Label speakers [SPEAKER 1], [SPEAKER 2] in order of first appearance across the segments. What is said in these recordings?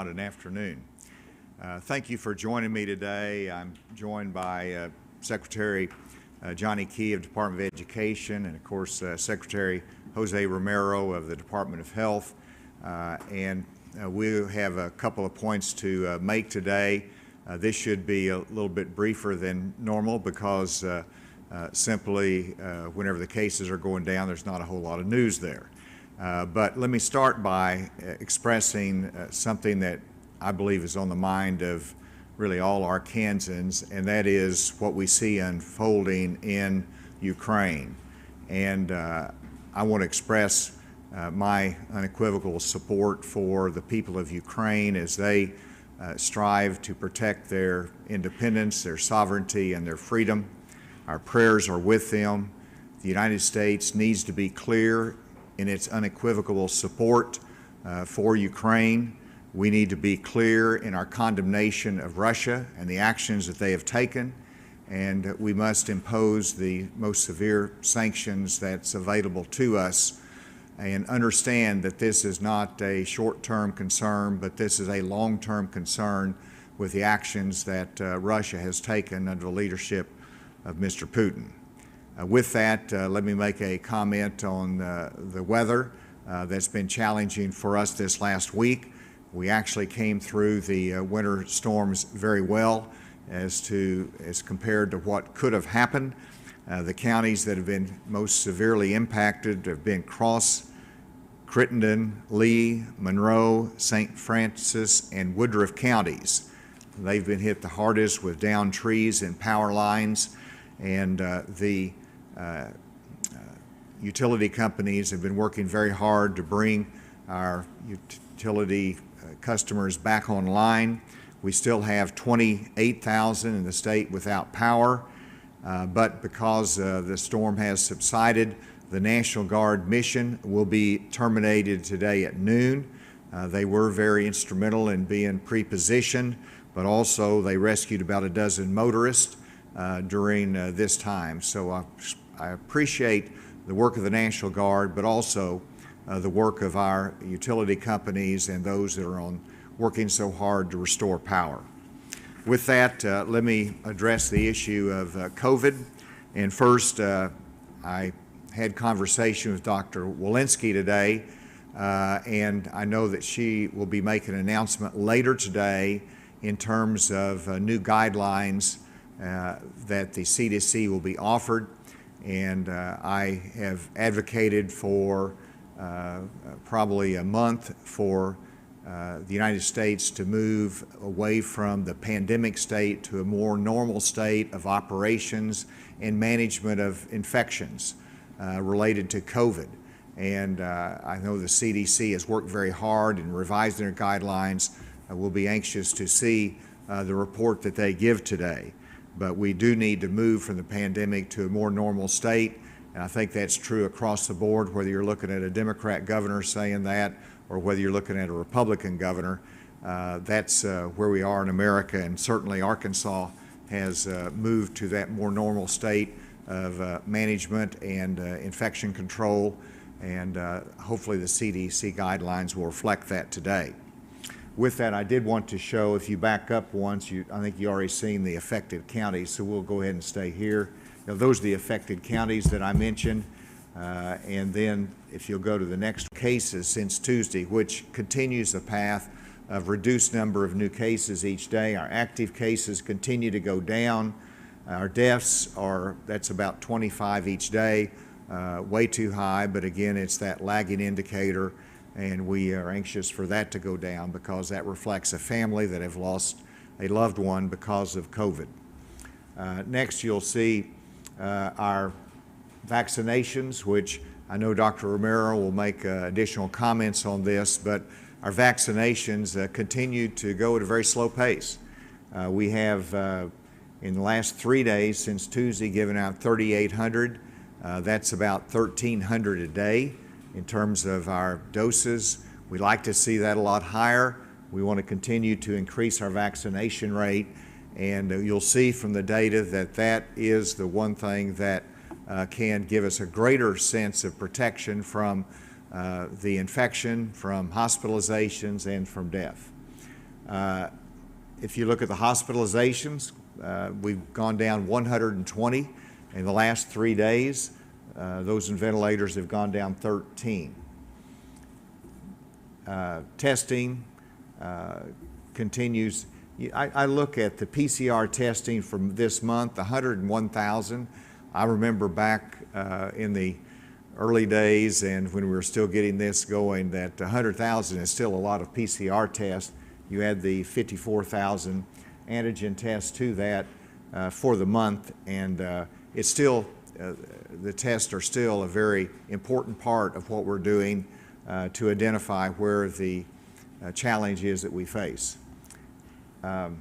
[SPEAKER 1] An afternoon. Thank you for joining me today. I'm joined by Secretary Johnny Key of Department of Education and, of course, Secretary Jose Romero of the Department of Health. We have a couple of points to make today. This should be a little bit briefer than normal because simply whenever the cases are going down, there's not a whole lot of news there. But let me start by expressing something that I believe is on the mind of really all Arkansans, and that is what we see unfolding in Ukraine. And I want to express my unequivocal support for the people of Ukraine as they strive to protect their independence, their sovereignty, and their freedom. Our prayers are with them. The United States needs to be clear in its unequivocal support for Ukraine. We need to be clear in our condemnation of Russia and the actions that they have taken, and we must impose the most severe sanctions that's available to us and understand that this is not a short-term concern, but this is a long-term concern with the actions that Russia has taken under the leadership of Mr. Putin. With that, let me make a comment on the weather that's been challenging for us this last week. We actually came through the winter storms very well as compared to what could have happened. The counties that have been most severely impacted have been Cross, Crittenden, Lee, Monroe, St. Francis, and Woodruff counties. They've been hit the hardest with downed trees and power lines, and the utility companies have been working very hard to bring our utility customers back online. We still have 28,000 in the state without power, but because the storm has subsided, the National Guard mission will be terminated today at noon. They were very instrumental in being pre-positioned, but also they rescued about a dozen motorists during this time. So I appreciate the work of the National Guard, but also the work of our utility companies and those that are working so hard to restore power. With that, let me address the issue of COVID. And first, I had conversation with Dr. Walensky today, and I know that she will be making an announcement later today in terms of new guidelines that the CDC will be offered. And I have advocated for probably a month for the United States to move away from the pandemic state to a more normal state of operations and management of infections related to COVID. And I know the CDC has worked very hard in revising their guidelines. We'll be anxious to see the report that they give today. But we do need to move from the pandemic to a more normal state, and I think that's true across the board, whether you're looking at a Democrat governor saying that or whether you're looking at a Republican governor. That's where we are in America, and certainly Arkansas has moved to that more normal state of management and infection control, and hopefully the CDC guidelines will reflect that today. With that, I did want to show, if you back up once, I think you already seen the affected counties, so we'll go ahead and stay here. Now, those are the affected counties that I mentioned. And then if you'll go to the next cases since Tuesday, which continues the path of reduced number of new cases each day. Our active cases continue to go down. Our deaths that's about 25 each day, way too high, but again, it's that lagging indicator. And we are anxious for that to go down because that reflects a family that have lost a loved one because of COVID. Next, you'll see our vaccinations, which I know Dr. Romero will make additional comments on this, but our vaccinations continue to go at a very slow pace. We have, in the last 3 days since Tuesday, given out 3,800. That's about 1,300 a day. In terms of our doses, we'd like to see that a lot higher. We want to continue to increase our vaccination rate, and you'll see from the data that that is the one thing that can give us a greater sense of protection from the infection, from hospitalizations, and from death. If you look at the hospitalizations, we've gone down 120 in the last 3 days. Those in ventilators have gone down 13. Testing continues. I look at the PCR testing from this month, 101,000. I remember back in the early days and when we were still getting this going that 100,000 is still a lot of PCR tests. You add the 54,000 antigen tests to that for the month, and it's still, the tests are still a very important part of what we're doing to identify where the challenge is that we face. I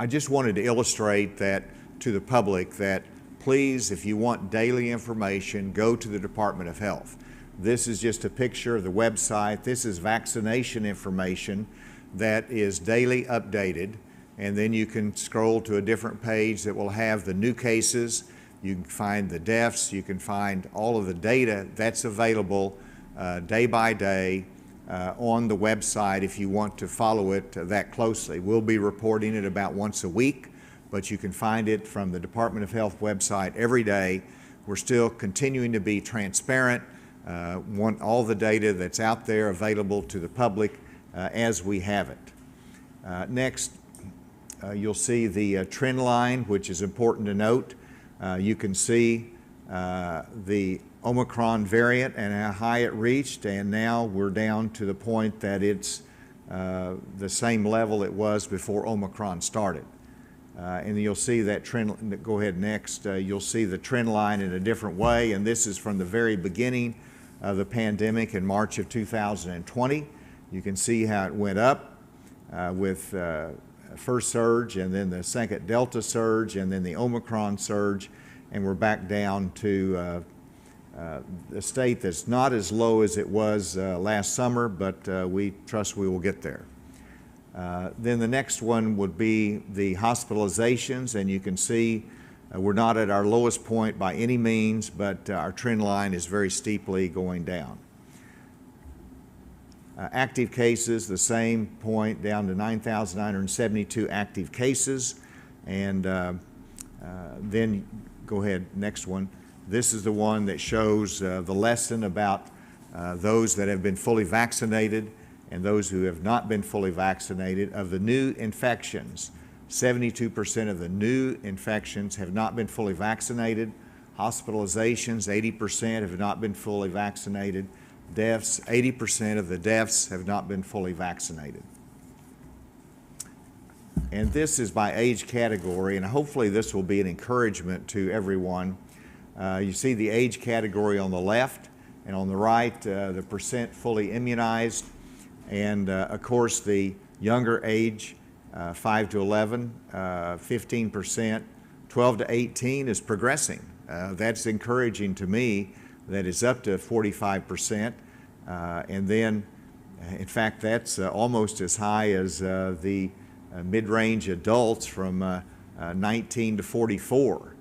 [SPEAKER 1] just wanted to illustrate that to the public that please, if you want daily information, go to the Department of Health. This is just a picture of the website. This is vaccination information that is daily updated, and then you can scroll to a different page that will have the new cases. You can find the deaths. You can find all of the data that's available day by day on the website if you want to follow it that closely. We'll be reporting it about once a week, but you can find it from the Department of Health website every day. We're still continuing to be transparent, want all the data that's out there available to the public as we have it. Next, you'll see the trend line, which is important to note. You can see the Omicron variant and how high it reached, and now we're down to the point that it's the same level it was before Omicron started. And you'll see that trend, go ahead next, you'll see the trend line in a different way, and this is from the very beginning of the pandemic in March of 2020. You can see how it went up with first surge and then the second Delta surge and then the Omicron surge, and we're back down to the state that's not as low as it was last summer, but we trust we will get there. Then the next one would be the hospitalizations, and you can see we're not at our lowest point by any means, but our trend line is very steeply going down. Active cases, the same point, down to 9,972 active cases. And then go ahead, next one. This is the one that shows the lesson about those that have been fully vaccinated and those who have not been fully vaccinated. Of the new infections, 72% of the new infections have not been fully vaccinated. Hospitalizations, 80% have not been fully vaccinated. Deaths, 80% of the deaths have not been fully vaccinated. And this is by age category, and hopefully this will be an encouragement to everyone. You see the age category on the left, and on the right, the percent fully immunized. And of course, the younger age, 5 to 11, 15%, 12 to 18 is progressing. That's encouraging to me. That is up to 45%. And then, in fact, that's almost as high as the mid-range adults from 19 to 44.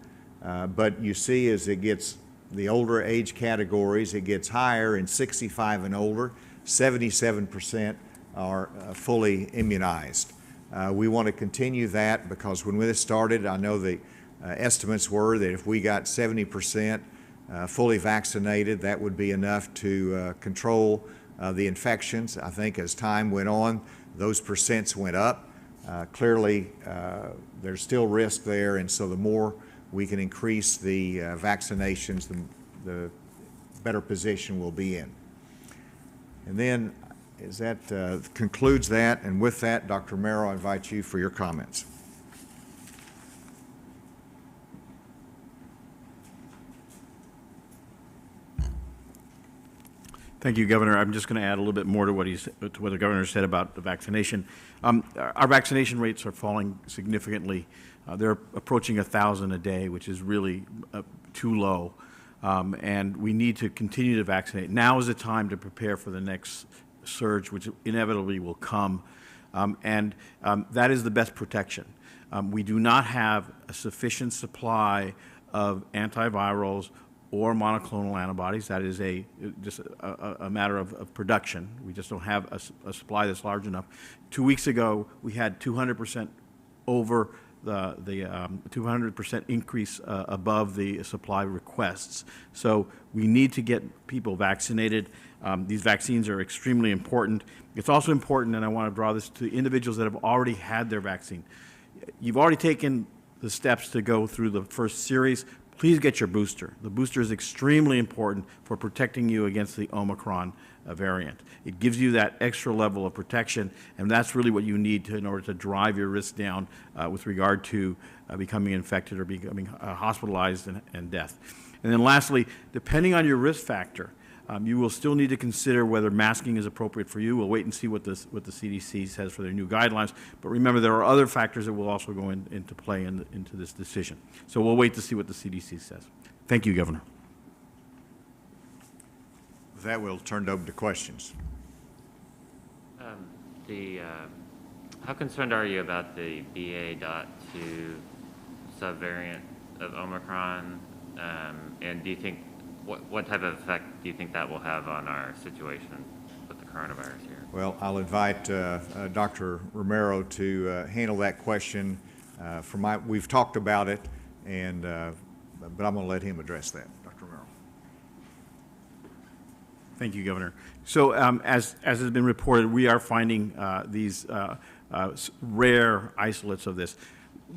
[SPEAKER 1] But you see as it gets the older age categories, it gets higher. In 65 and older, 77% are fully immunized. We want to continue that because when this started, I know the estimates were that if we got 70% fully vaccinated, that would be enough to control the infections. I think as time went on, those percents went up. Clearly, there's still risk there, and so the more we can increase the vaccinations, the better position we'll be in. And then, that concludes that, and with that, Dr. Merrill, I invite you for your comments.
[SPEAKER 2] Thank you, Governor. I'm just going to add a little bit more to what the Governor said about the vaccination. Our vaccination rates are falling significantly. They're approaching 1,000 a day, which is really too low. And we need to continue to vaccinate. Now is the time to prepare for the next surge, which inevitably will come. That is the best protection. We do not have a sufficient supply of antivirals or monoclonal antibodies. That is just a matter of production. We just don't have a supply that's large enough. 2 weeks ago, we had 200% over the 200% increase above the supply requests. So we need to get people vaccinated. These vaccines are extremely important. It's also important, and I want to draw this to individuals that have already had their vaccine. You've already taken the steps to go through the first series. Please get your booster. The booster is extremely important for protecting you against the Omicron variant. It gives you that extra level of protection, and that's really what you need in order to drive your risk down with regard to becoming infected or becoming hospitalized and death. And then lastly, depending on your risk factor, you will still need to consider whether masking is appropriate for you. We'll wait and see what the CDC says for their new guidelines. But remember, there are other factors that will also go into play into this decision. So we'll wait to see what the CDC says. Thank you, Governor.
[SPEAKER 1] With that, we'll turn it over to questions.
[SPEAKER 3] How concerned are you about the BA.2 subvariant of Omicron? And do you think, what type of effect do you think that will have on our situation with the coronavirus here?
[SPEAKER 1] Well, I'll invite Dr. Romero to handle that question. We've talked about it, but I'm going to let him address that. Dr. Romero.
[SPEAKER 2] Thank you, Governor. So as has been reported, we are finding these rare isolates of this.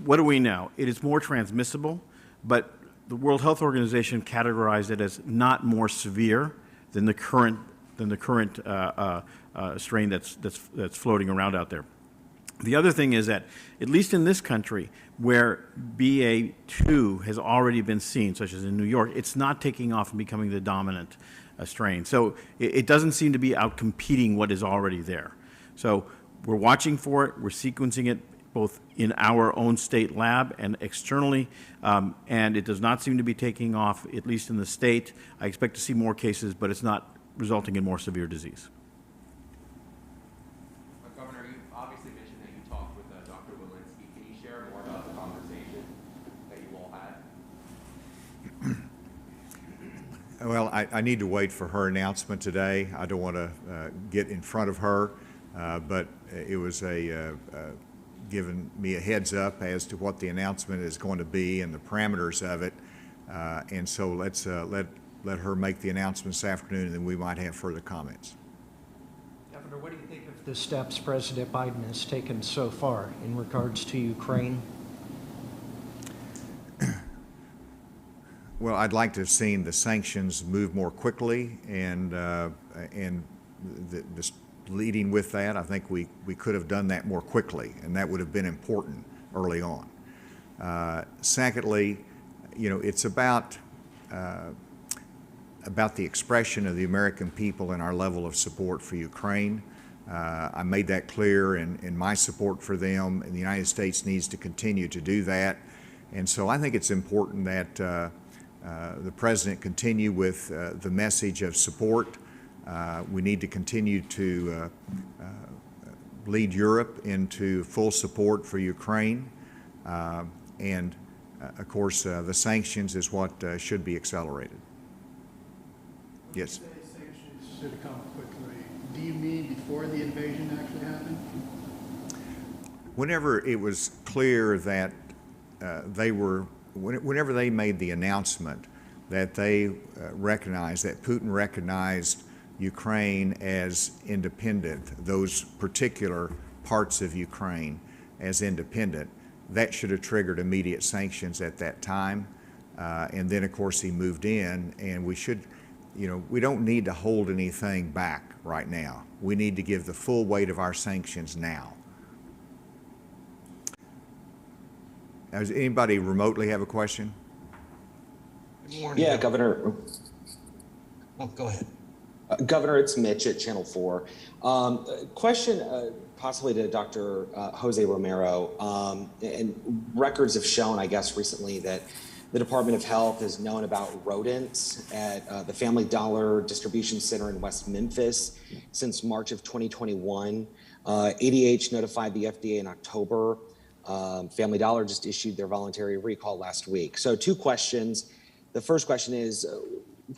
[SPEAKER 2] What do we know? It is more transmissible, but the World Health Organization categorized it as not more severe than the current strain that's floating around out there. The other thing is that, at least in this country, where BA.2 has already been seen, such as in New York, it's not taking off and becoming the dominant strain. So it doesn't seem to be outcompeting what is already there. So we're watching for it, we're sequencing it both in our own state lab and externally, and it does not seem to be taking off, at least in the state. I expect to see more cases, but it's not resulting in more severe disease.
[SPEAKER 4] Governor, you obviously mentioned that you talked with Dr. Walensky. Can you share more about the conversation that you all had?
[SPEAKER 1] Well, I need to wait for her announcement today. I don't want to get in front of her, but it was given me a heads up as to what the announcement is going to be and the parameters of it. And so let's let her make the announcement this afternoon, and then we might have further comments.
[SPEAKER 5] Governor, what do you think of the steps President Biden has taken so far in regards to Ukraine?
[SPEAKER 1] Well, I'd like to have seen the sanctions move more quickly, and leading with that, I think we could have done that more quickly, and that would have been important early on. Secondly, it's about the expression of the American people and our level of support for Ukraine. I made that clear in my support for them, and the United States needs to continue to do that. And so I think it's important that the President continue with the message of support. We need to continue to lead Europe into full support for Ukraine. And of course, the sanctions is what should be accelerated. Yes?
[SPEAKER 6] When you say sanctions should come quickly, do you mean before the invasion actually happened?
[SPEAKER 1] Whenever it was clear that whenever they made the announcement that they recognized, that Putin recognized Ukraine as independent, those particular parts of Ukraine as independent, that should have triggered immediate sanctions at that time. And then, of course, he moved in, and we don't need to hold anything back right now. We need to give the full weight of our sanctions now. Does anybody remotely have a question?
[SPEAKER 7] Good morning.
[SPEAKER 8] Yeah, Governor.
[SPEAKER 7] Oh, go ahead.
[SPEAKER 8] Governor, it's Mitch at Channel 4. Question possibly to Dr. Jose Romero. And records have shown, I guess, recently that the Department of Health has known about rodents at the Family Dollar Distribution Center in West Memphis since March of 2021. ADH notified the FDA in October. Family Dollar just issued their voluntary recall last week. So 2 questions. The first question is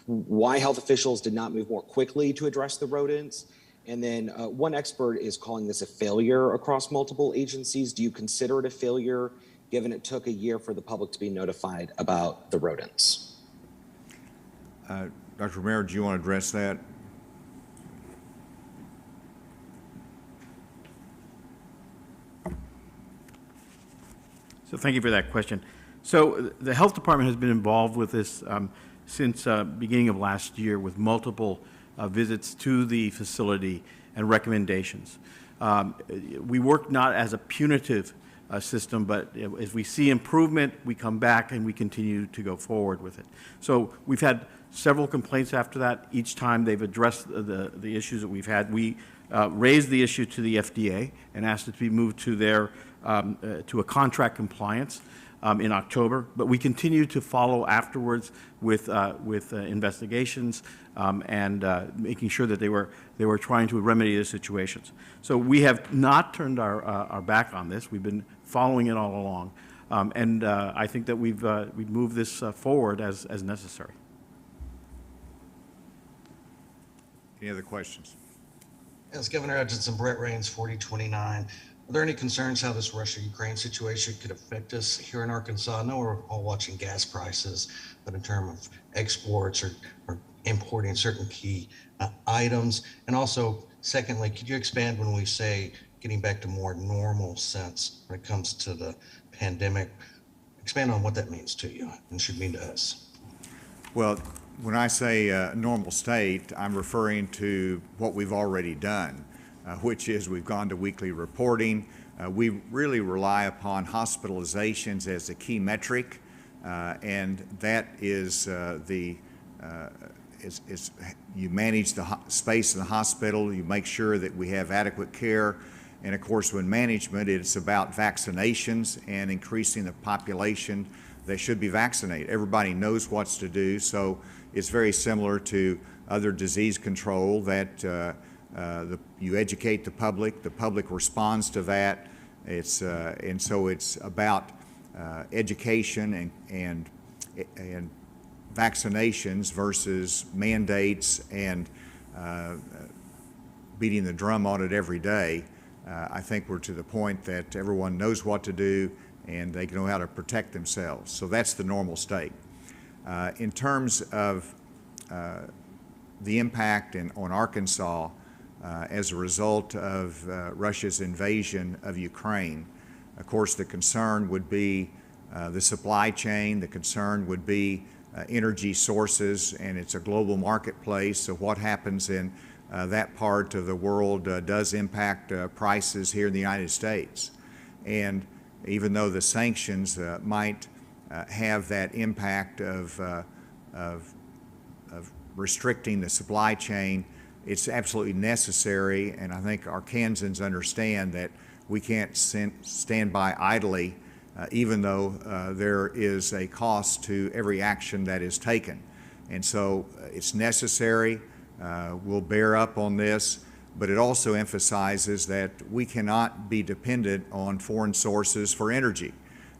[SPEAKER 8] why health officials did not move more quickly to address the rodents. And then one expert is calling this a failure across multiple agencies. Do you consider it a failure, given it took a year for the public to be notified about the rodents?
[SPEAKER 1] Dr. Romero, do you want to address that?
[SPEAKER 2] So thank you for that question. So the health department has been involved with this since beginning of last year with multiple visits to the facility and recommendations. We work not as a punitive system, but if we see improvement, we come back and we continue to go forward with it. So we've had several complaints after that. Each time they've addressed the issues that we've had. We raised the issue to the FDA and asked it to be moved to their to a contract compliance in October, but we continue to follow afterwards with investigations and making sure that they were trying to remedy the situations. So we have not turned our back on this. We've been following it all along, and I think that we've moved this forward as necessary.
[SPEAKER 1] Any other questions?
[SPEAKER 7] Yes, Governor Hutchinson, Brett Raines, 4029. Are there any concerns how this Russia-Ukraine situation could affect us here in Arkansas? I know we're all watching gas prices, but in terms of exports or importing certain key items. And also, secondly, could you expand when we say getting back to more normal sense when it comes to the pandemic? Expand on what that means to you and should mean to us.
[SPEAKER 1] Well, when I say normal state, I'm referring to what we've already done, which is we've gone to weekly reporting. We really rely upon hospitalizations as a key metric, and that is you manage the space in the hospital, you make sure that we have adequate care, and of course when management, it's about vaccinations and increasing the population that should be vaccinated. Everybody knows what's to do, so it's very similar to other disease control that you educate the public responds to that. And so it's about education and vaccinations versus mandates and beating the drum on it every day. I think we're to the point that everyone knows what to do and they know how to protect themselves. So that's the normal state. In terms of the impact on Arkansas as a result of Russia's invasion of Ukraine, of course the concern would be the supply chain, the concern would be energy sources, and it's a global marketplace, so what happens in that part of the world does impact prices here in the United States. And even though the sanctions might have that impact of restricting the supply chain, it's absolutely necessary, and I think Arkansans understand that we can't stand by idly even though there is a cost to every action that is taken. And so it's necessary. We'll bear up on this, but it also emphasizes that we cannot be dependent on foreign sources for energy.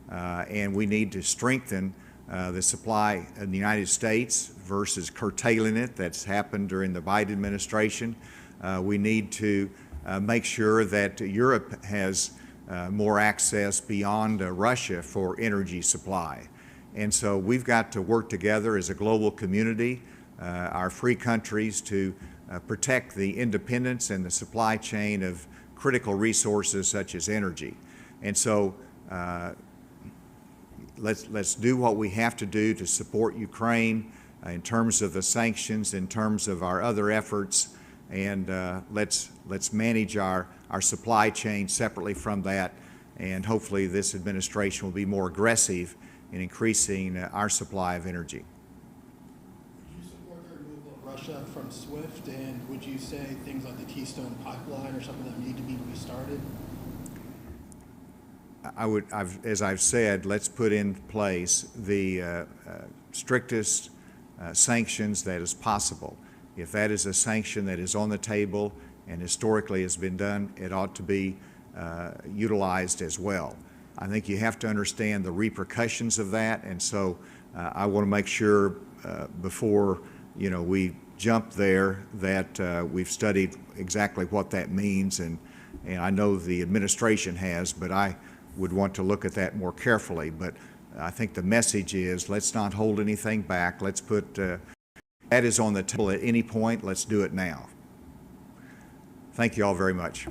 [SPEAKER 1] And we need to strengthen the supply in the United States versus curtailing it. That's happened during the Biden administration. We need to make sure that Europe has more access beyond Russia for energy supply. And so we've got to work together as a global community, our free countries, to protect the independence and the supply chain of critical resources such as energy. And so let's do what we have to do to support Ukraine in terms of the sanctions, in terms of our other efforts, and let's manage our supply chain separately from that, and hopefully this administration will be more aggressive in increasing our supply of energy.
[SPEAKER 6] Would you support the removal of Russia from SWIFT, and would you say things like the Keystone Pipeline or something that need to be restarted?
[SPEAKER 1] As I've said, let's put in place the strictest sanctions that is possible. If that is a sanction that is on the table and historically has been done, it ought to be utilized as well. I think you have to understand the repercussions of that, and so I want to make sure before we jump there that we've studied exactly what that means, and I know the administration has, but I would want to look at that more carefully. But I think the message is, let's not hold anything back. Let's put that is on the table at any point. Let's do it now. Thank you all very much.